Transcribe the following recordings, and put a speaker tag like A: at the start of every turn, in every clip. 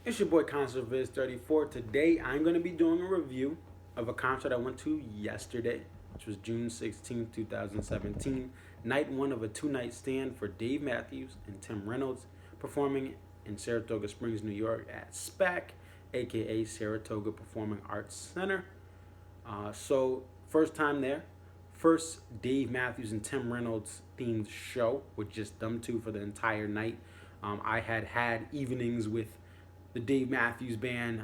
A: It's your boy ConcertViz34. Today I'm going to be doing a review of a concert I went to yesterday, which was June 16th, 2017. Night one of a two-night stand for Dave Matthews and Tim Reynolds, performing in Saratoga Springs, New York at SPAC, aka Saratoga Performing Arts Center. So first time there. First Dave Matthews and Tim Reynolds themed show with just them two for the entire night. I had evenings with the Dave Matthews Band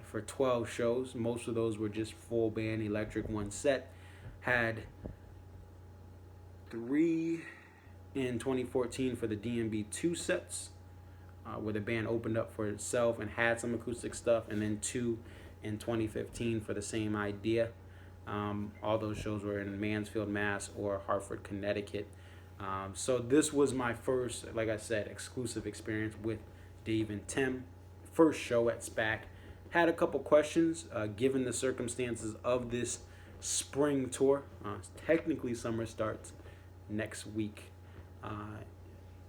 A: for 12 shows. Most of those were just full band electric one set. Had 3 in 2014 for the DMB 2 sets, where the band opened up for itself and had some acoustic stuff, and then 2 in 2015 for the same idea. All those shows were in Mansfield, Mass, or Hartford, Connecticut. So this was my first, like I said, exclusive experience with Dave and Tim. First show at SPAC. Had a couple questions given the circumstances of this spring tour. Technically, summer starts next week.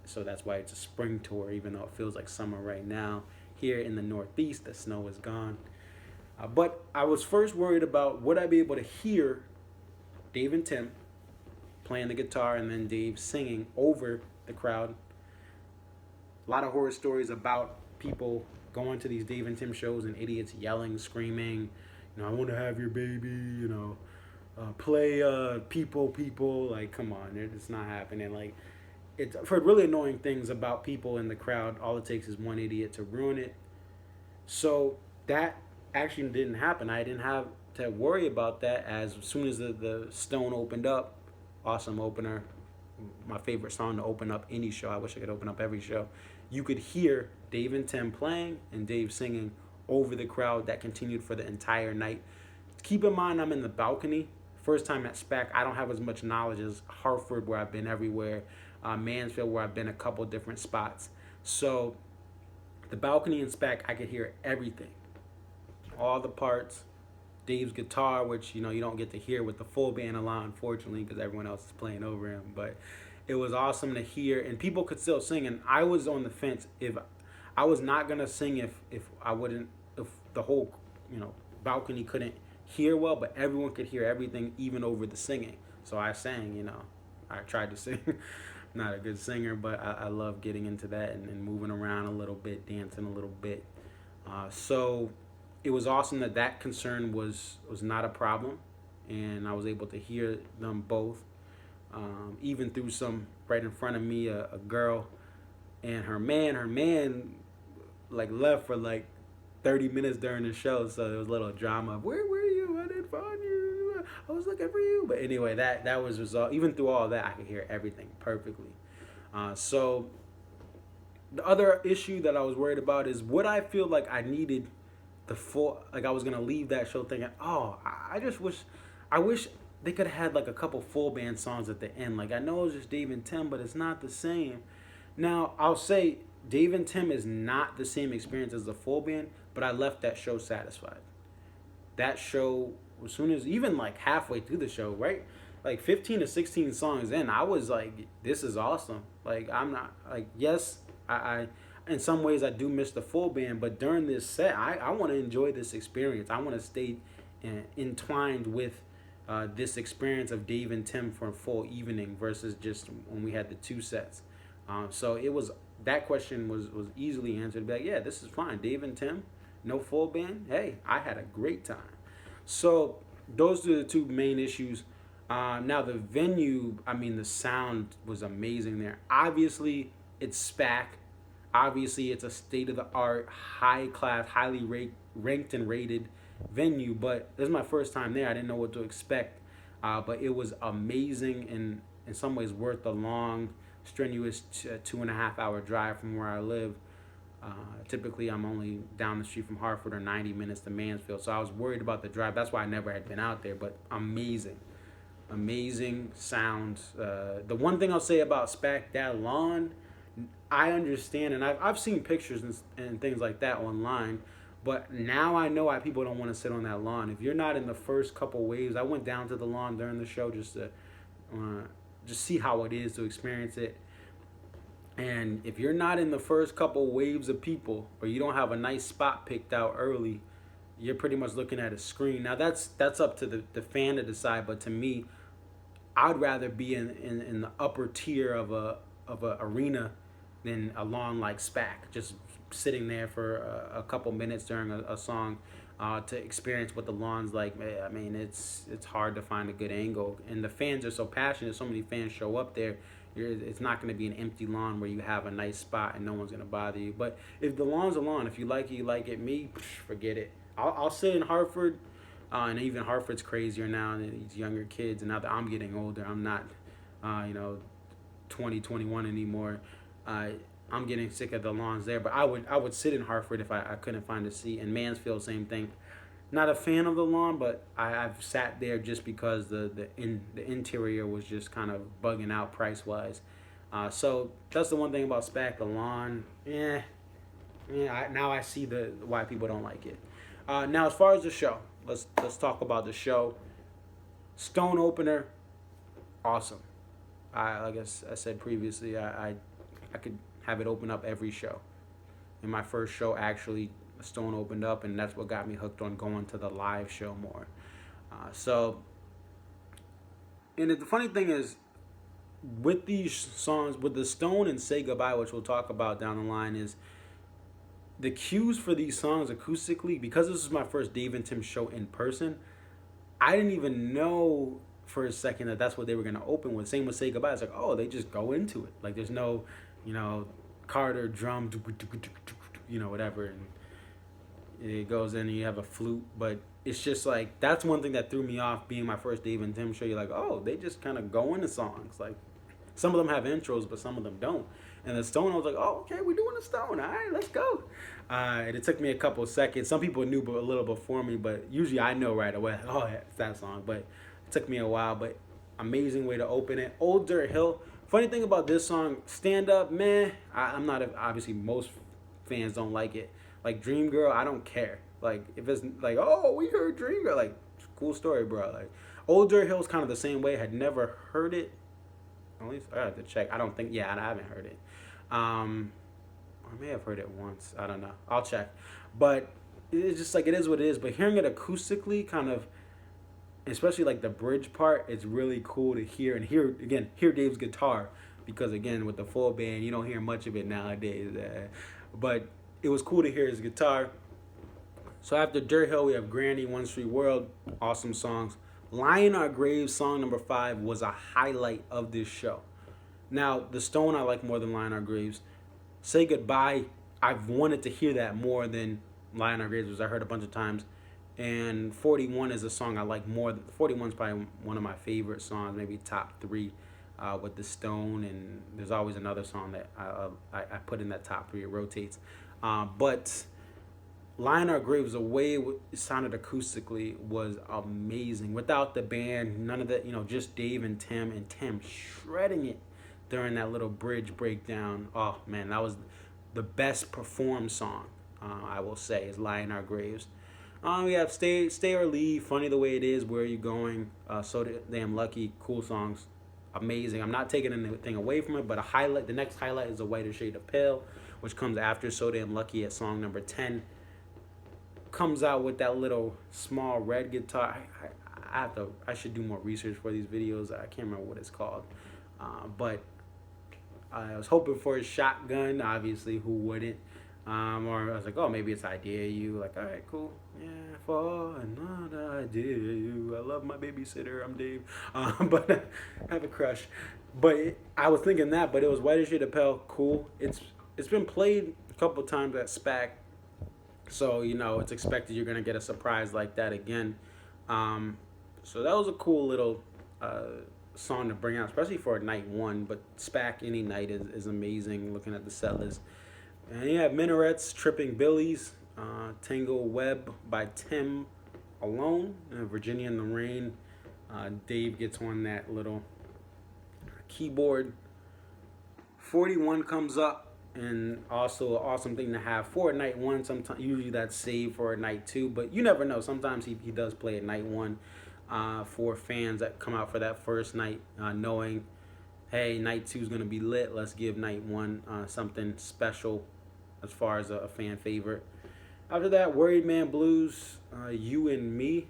A: So that's why it's a spring tour, even though it feels like summer right now. Here in the Northeast, the snow is gone. But I was first worried about would I be able to hear Dave and Tim playing the guitar and then Dave singing over the crowd. A lot of horror stories about people going to these Dave and Tim shows and idiots yelling, screaming, I want to have your baby, play people. Like, come on, it's not happening. Like, I've heard really annoying things about people in the crowd. All it takes is one idiot to ruin it. So that actually didn't happen. I didn't have to worry about that. As soon as the Stone opened up, awesome opener, my favorite song to open up any show. I wish I could open up every show. You could hear Dave and Tim playing and Dave singing over the crowd. That continued for the entire night. Keep in mind, I'm in the balcony. First time at SPAC, I don't have as much knowledge as Hartford, where I've been everywhere, Mansfield, where I've been a couple different spots. So the balcony in SPAC, I could hear everything, all the parts. Dave's guitar, which you don't get to hear with the full band a lot, unfortunately, because everyone else is playing over him. But it was awesome to hear, and people could still sing. And I was on the fence if I was not gonna sing if the whole balcony couldn't hear well, but everyone could hear everything, even over the singing. So I sang. I tried to sing. Not a good singer, but I love getting into that and moving around a little bit, dancing a little bit. So it was awesome that concern was not a problem, and I was able to hear them both. Even through some right in front of me, a girl and her man like left for like 30 minutes during the show, so there was a little drama. Where were you? I didn't find you. I was looking for you. But anyway, that was resolved. Even through all that, I could hear everything perfectly. So the other issue that I was worried about is, would I feel like I needed the full, like I was gonna leave that show thinking, I wish they could have had like a couple full band songs at the end. Like, I know it's just Dave and Tim, but it's not the same. Now, I'll say Dave and Tim is not the same experience as the full band, but I left that show satisfied. That show, as soon as, even like halfway through the show, right? Like 15 to 16 songs in, I was like, this is awesome. Like, I'm not, like, yes, I in some ways I do miss the full band, but during this set, I want to enjoy this experience. I want to stay entwined with this experience of Dave and Tim for a full evening versus just when we had the 2 sets. So it was, that question was easily answered. Like, yeah, this is fine. Dave and Tim, no full band. Hey, I had a great time. So those are the 2 main issues. Now the venue, the sound was amazing there. Obviously, it's SPAC. Obviously, it's a state-of-the-art, high-class, highly ranked and rated venue, but this is my first time there. I didn't know what to expect, but it was amazing, and in some ways worth the long, strenuous 2.5-hour drive from where I live. Typically, I'm only down the street from Hartford, or 90 minutes to Mansfield, so I was worried about the drive. That's why I never had been out there, but amazing sound. The one thing I'll say about SPAC, that lawn, I understand, and I've seen pictures and things like that online, but now I know why people don't want to sit on that lawn. If you're not in the first couple waves, I went down to the lawn during the show just to just see how it is to experience it. And if you're not in the first couple waves of people, or you don't have a nice spot picked out early, you're pretty much looking at a screen. Now that's up to the fan to decide, but to me, I'd rather be in the upper tier of a arena than a lawn like SPAC, just sitting there for a couple minutes during a song to experience what the lawn's like. I mean, it's hard to find a good angle, and the fans are so passionate. So many fans show up there. It's not going to be an empty lawn where you have a nice spot and no one's going to bother you. But if the lawn's a lawn, if you like it, you like it. Me, forget it. I'll sit in Hartford, and even Hartford's crazier now, and these younger kids. And now that I'm getting older, I'm not, 20, 21 anymore. I'm getting sick of the lawns there. But I would sit in Hartford if I couldn't find a seat. And Mansfield, same thing. Not a fan of the lawn, but I've sat there just because the interior was just kind of bugging out price wise. So that's the one thing about SPAC. The lawn, now I see why people don't like it. Now as far as the show, let's talk about the show. Stone opener, awesome. Like I said previously, I could have it open up every show. In my first show, actually, Stone opened up, and that's what got me hooked on going to the live show more. And the funny thing is, with these songs, with the Stone and Say Goodbye, which we'll talk about down the line, is the cues for these songs acoustically. Because this is my first Dave and Tim show in person, I didn't even know for a second that that's what they were going to open with. Same with Say Goodbye. It's like, oh, they just go into it. Like, there's no, Carter drum, whatever, and it goes in and you have a flute. But it's just like, that's one thing that threw me off being my first Dave and Tim show. You're like, oh, they just kind of go into songs. Like, some of them have intros, but some of them don't. And the Stone, I was like, oh, okay, we're doing a Stone. All right, let's go. And it took me a couple of seconds. Some people knew a little before me, but usually I know right away. Oh, yeah, it's that song. But it took me a while, but amazing way to open it. Old Dirt Hill. Funny thing about this song, stand up, man. I'm not, obviously most fans don't like it. Like Dream Girl, I don't care. Like, if it's like, oh, we heard Dream Girl, like, cool story, bro. Like, Old Dirt Hill's kind of the same way. Had never heard it. At least I have to check. I don't think, I haven't heard it. I may have heard it once. I don't know. I'll check. But it's just like, it is what it is. But hearing it acoustically, kind of, especially like the bridge part, it's really cool to hear. And hear Dave's guitar. Because again, with the full band, you don't hear much of it nowadays. But it was cool to hear his guitar. So after Dirt Hill, we have Granny, One Street World. Awesome songs. Lie in Our Graves, song number 5, was a highlight of this show. Now, the Stone I like more than Lie in Our Graves. Say Goodbye, I've wanted to hear that more than Lie in Our Graves, which I heard a bunch of times. And 41 is a song I like more. 41 is probably one of my favorite songs, maybe top 3 with the Stone. And there's always another song that I put in that top 3. It rotates. But Lie in Our Graves, the way it sounded acoustically was amazing. Without the band, none of that, just Dave and Tim shredding it during that little bridge breakdown. Oh, man, that was the best performed song, I will say, is Lie in Our Graves. We have Stay or Leave, Funny the Way It Is, Where Are You Going, So Damn Lucky, cool songs, amazing. I'm not taking anything away from it, but the next highlight is A Whiter Shade of Pale, which comes after So Damn Lucky at song number 10. Comes out with that little small red guitar. I should do more research for these videos. I can't remember what it's called, but I was hoping for a shotgun. Obviously, who wouldn't? Or I was like, oh, maybe it's I Dare You. Like, all right, cool. Yeah, for another I Dare You. I love my babysitter. I'm Dave. But I have a crush. But I was thinking that, but it was Whiter Shade of Pale. Cool. It's been played a couple times at SPAC. So, it's expected you're going to get a surprise like that again. So that was a cool little song to bring out, especially for a night one. But SPAC any night is amazing, looking at the set list. And you have Minarets, Tripping Billies, Tangle Web by Tim Alone, Virginia in the Rain. Dave gets on that little keyboard. 41 comes up. And also an awesome thing to have for a night one. Sometimes, usually that's saved for a night 2, but you never know. Sometimes he does play a night 1 for fans that come out for that first night, knowing hey, night two is gonna be lit. Let's give night one something special as far as a fan favorite. After that, Worried Man Blues, You and Me,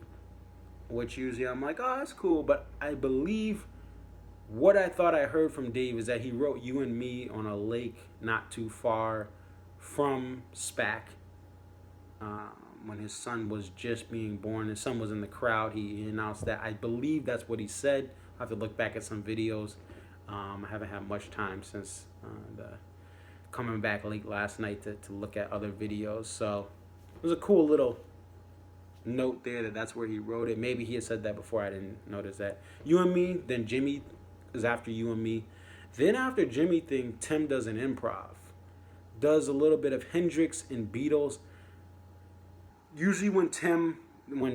A: which usually I'm like, oh, that's cool. But I believe what I thought I heard from Dave is that he wrote You and Me on a lake not too far from SPAC. When his son was just being born, his son was in the crowd. He announced that. I believe that's what he said. I have to look back at some videos. I haven't had much time since the coming back late last night to look at other videos. So it was a cool little note there that's where he wrote it. Maybe he had said that before. I didn't notice that. You and Me, then Jimmy is after You and Me. Then after Jimmy thing, Tim does an improv. Does a little bit of Hendrix and Beatles. Usually when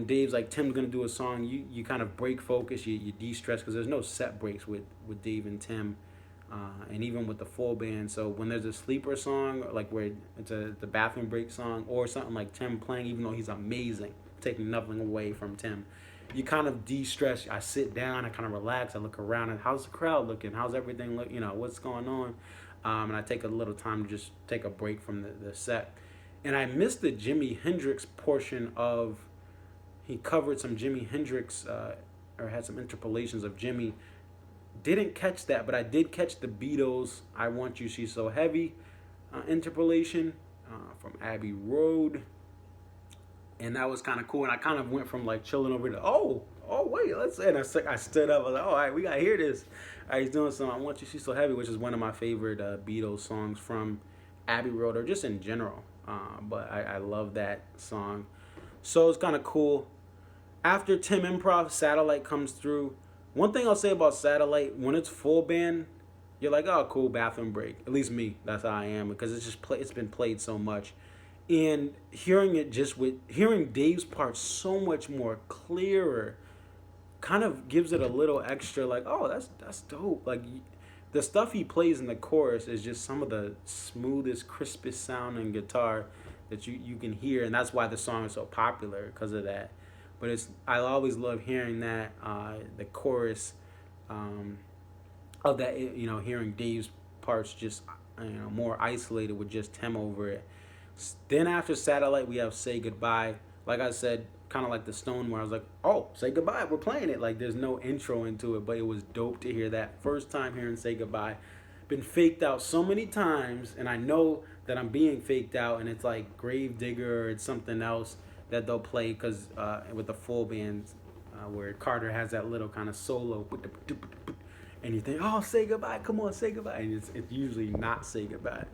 A: Dave's like, Tim's gonna do a song, you kind of break focus, you de-stress, because there's no set breaks with Dave and Tim. And even with the full band. So when there's a sleeper song, like where it's the bathroom break song, or something like Tim playing, even though he's amazing, taking nothing away from Tim, you kind of de-stress. I sit down, I kind of relax, I look around, and how's the crowd looking? How's everything look? What's going on? And I take a little time to just take a break from the set. And I missed the Jimi Hendrix portion of, he covered some Jimi Hendrix, or had some interpolations of Jimmy. Didn't catch that, but I did catch the Beatles, I Want You, She's So Heavy interpolation from Abbey Road. And that was kind of cool. And I kind of went from like chilling over to, oh, wait, let's say. And I stood up. I was like, all right, we got to hear this. All right, he's doing some I Want You, She's So Heavy, which is one of my favorite Beatles songs from Abbey Road, or just in general. But I love that song. So it's kind of cool. After Tim improv, Satellite comes through. One thing I'll say about Satellite, when it's full band, you're like, oh, cool, bathroom break. At least me, that's how I am, because it's been played so much. And hearing it hearing Dave's part so much more clearer, kind of gives it a little extra, like, oh, that's dope. Like, the stuff he plays in the chorus is just some of the smoothest, crispest sounding guitar that you can hear, and that's why the song is so popular, because of that. But I always love hearing that, the chorus of that, hearing Dave's parts just, more isolated with just Tim over it. Then after Satellite, we have Say Goodbye. Like I said, kind of like the Stone, where I was like, oh, Say Goodbye, we're playing it. Like, there's no intro into it, but it was dope to hear that. First time hearing Say Goodbye. Been faked out so many times, and I know that I'm being faked out, and it's like Gravedigger or it's something else that they'll play, because with the full band, where Carter has that little kind of solo, and you think, oh, Say Goodbye, come on, say goodbye, and it's usually not Say Goodbye.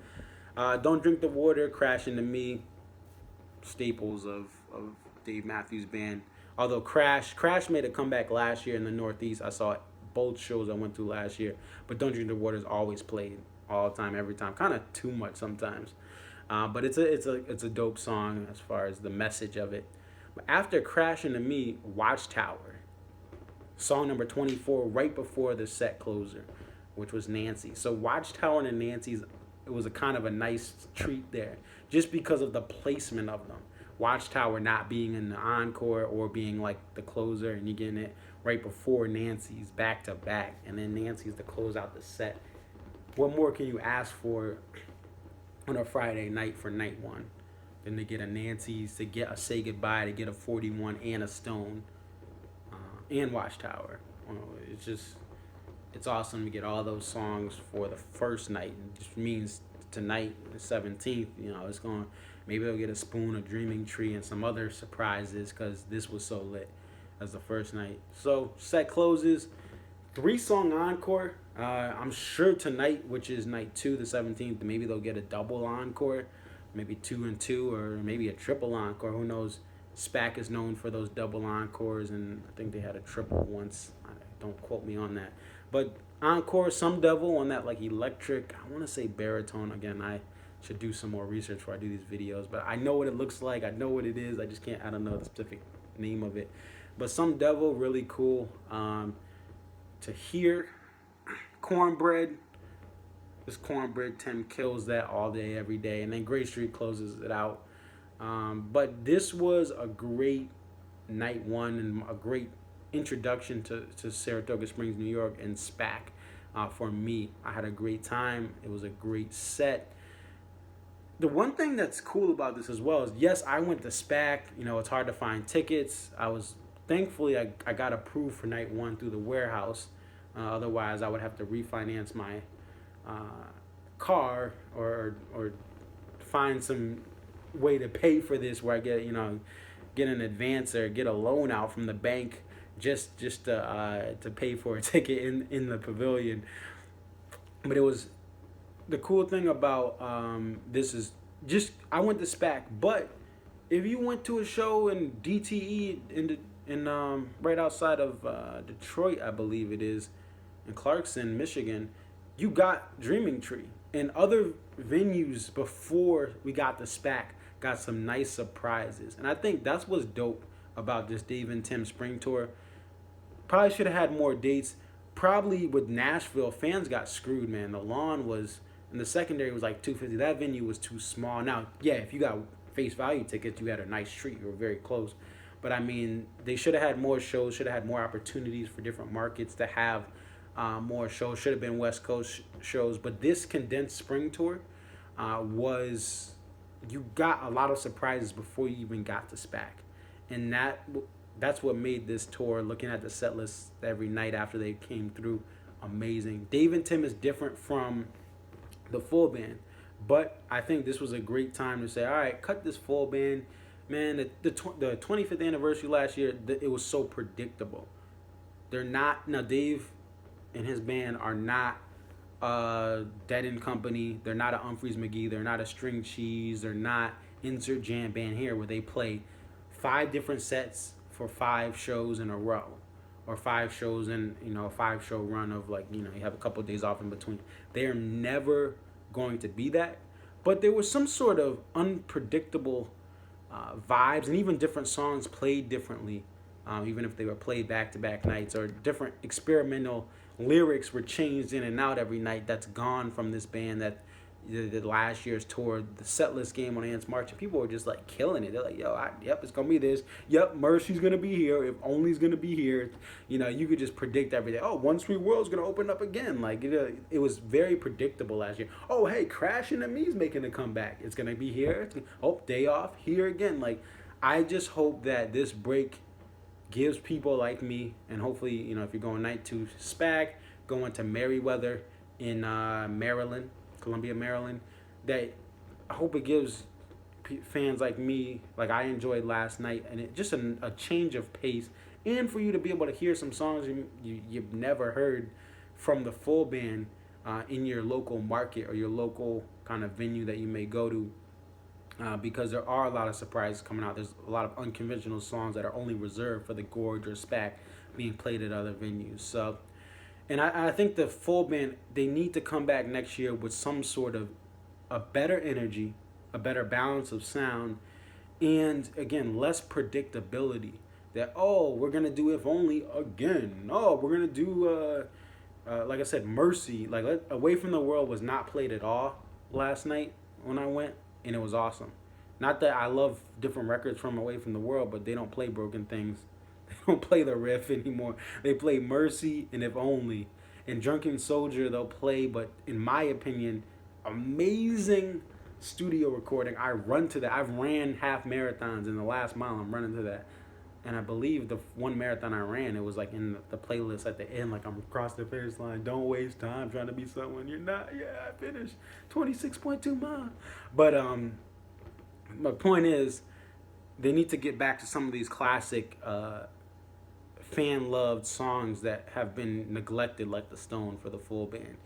A: Don't Drink the Water, Crash Into Me, staples of Dave Matthews Band. Although Crash made a comeback last year in the Northeast. I saw both shows I went to last year, but Don't Drink the Water is always played all the time, every time, kind of too much sometimes. But it's a dope song as far as the message of it. But after Crash Into Me, Watchtower, song number 24, right before the set closer, which was Nancy. So Watchtower and Nancy's, it was a kind of a nice treat there, just because of the placement of them. Watchtower not being in the encore or being like the closer, and you getting it right before Nancy's, back to back, and then Nancy's to close out the set. What more can you ask for on a Friday night for night one than to get a Nancy's, to get a Say Goodbye, to get a 41 and a Stone, and Watchtower? It's awesome to get all those songs for the first night. It just means tonight, the 17th, it's going, maybe they'll get a spoon of Dreaming Tree and some other surprises, because this was so lit as the first night. So set closes, 3-song encore. I'm sure tonight, which is night 2, the 17th, maybe they'll get a double encore, maybe 2 and 2, or maybe a triple encore. Who knows? SPAC is known for those double encores, and I think they had a triple once. Don't quote me on that. But encore, Some Devil on that like electric, I want to say baritone. Again, I should do some more research before I do these videos, but I know what it looks like. I know what it is. I don't know the specific name of it. But Some Devil, really cool to hear. Cornbread. This Cornbread, Tim kills that all day, every day. And then Gray Street closes it out. But this was a great night one, and a great introduction to Saratoga Springs, New York, and SPAC. for me. I had a great time. It was a great set. The one thing that's cool about this as well is, yes, I went to SPAC. You know, it's hard to find tickets. Thankfully, I got approved for night one through the warehouse. Otherwise, I would have to refinance my uh, car, or find some way to pay for this where I get an advance or get a loan out from the bank just to pay for a ticket in the pavilion. But it was the cool thing about this is, just I went to SPAC, but if you went to a show in DTE in right outside of Detroit, I believe it is, in Clarkson, Michigan, you got Dreaming Tree. And other venues before we got the SPAC got some nice surprises. And I think that's what's dope about this Dave and Tim Spring Tour. Probably should have had more dates. Probably with Nashville, fans got screwed, man. The lawn was, and the secondary was like 250. That venue was too small. Now, yeah, if you got face value tickets, you had a nice treat. You were very close. But I mean, they should have had more shows, should have had more opportunities for different markets to have more shows. Should have been West Coast shows. But this condensed spring tour was, you got a lot of surprises before you even got to SPAC. And that's what made this tour, looking at the set list every night after they came through, amazing. Dave and Tim is different from the full band, but I think this was a great time to say, all right, cut this full band. Man, the 25th anniversary last year, it was so predictable. They're not, now Dave and his band are not Dead and Company. They're not a Humphreys McGee. They're not a String Cheese. They're not insert jam band here, where they play 5 different sets for 5 shows in a row, or 5 shows in, a 5-show run of, like, you have a couple of days off in between. They are never going to be that. But there was some sort of unpredictable vibes, and even different songs played differently, even if they were played back-to-back nights, or different experimental lyrics were changed in and out every night. That's gone from this band that the last year's tour, the Setlist game on Ants March, and people were just like killing it. They're like, yo, yep, it's gonna be this. Yep, Mercy's gonna be here. If Only's gonna be here. You could just predict everything. Oh, One Sweet World's gonna open up again. Like it was very predictable last year. Oh, hey, Crash and the Me's making a comeback. It's gonna be here. Oh, Day Off here again. Like, I just hope that this break gives people like me, and hopefully, if you're going night 2 SPAC, going to Merriweather in Maryland, Columbia, Maryland, that I hope it gives fans like me, like I enjoyed last night, and it just a change of pace, and for you to be able to hear some songs you've never heard from the full band in your local market or your local kind of venue that you may go to, because there are a lot of surprises coming out. There's a lot of unconventional songs that are only reserved for the Gorge or SPAC being played at other venues. So, and I think the full band, they need to come back next year with some sort of a better energy, a better balance of sound, and again, less predictability. That, oh, we're going to do If Only again. Oh, we're going to do, like I said, Mercy. Like, Away From the World was not played at all last night when I went, and it was awesome. Not that I love different records from Away From the World, but they don't play Broken Things. They don't play the riff anymore. They play Mercy and If Only. And Drunken Soldier they'll play, but in my opinion, amazing studio recording. I run to that. I've ran half marathons. In the last mile, I'm running to that. And I believe the one marathon I ran, it was like in the playlist at the end, like I'm across the finish line. Don't waste time trying to be someone you're not. Yeah, I finished 26.2 miles. But my point is, they need to get back to some of these classic fan-loved songs that have been neglected, like The Stone for the full band.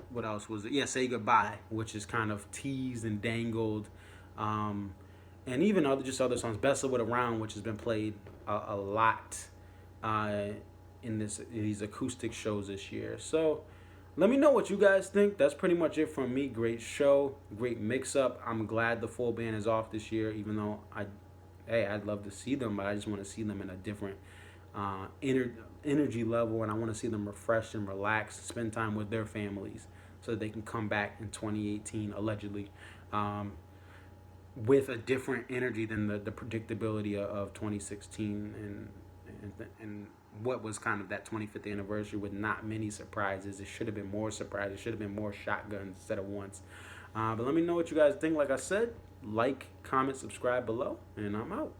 A: What else was it? Yeah, Say Goodbye, which is kind of teased and dangled. And even other songs. Best of It Around, which has been played a lot in these acoustic shows this year. So let me know what you guys think. That's pretty much it from me. Great show, great mix-up. I'm glad the full band is off this year, even though I'd love to see them, but I just want to see them in a different energy level, and I want to see them refreshed and relaxed, spend time with their families, so that they can come back in 2018, allegedly, with a different energy than the predictability of 2016 and what was kind of that 25th anniversary with not many surprises. It should have been more surprises. It should have been more shotguns instead of once. But let me know what you guys think. Like I said, like, comment, subscribe below, and I'm out.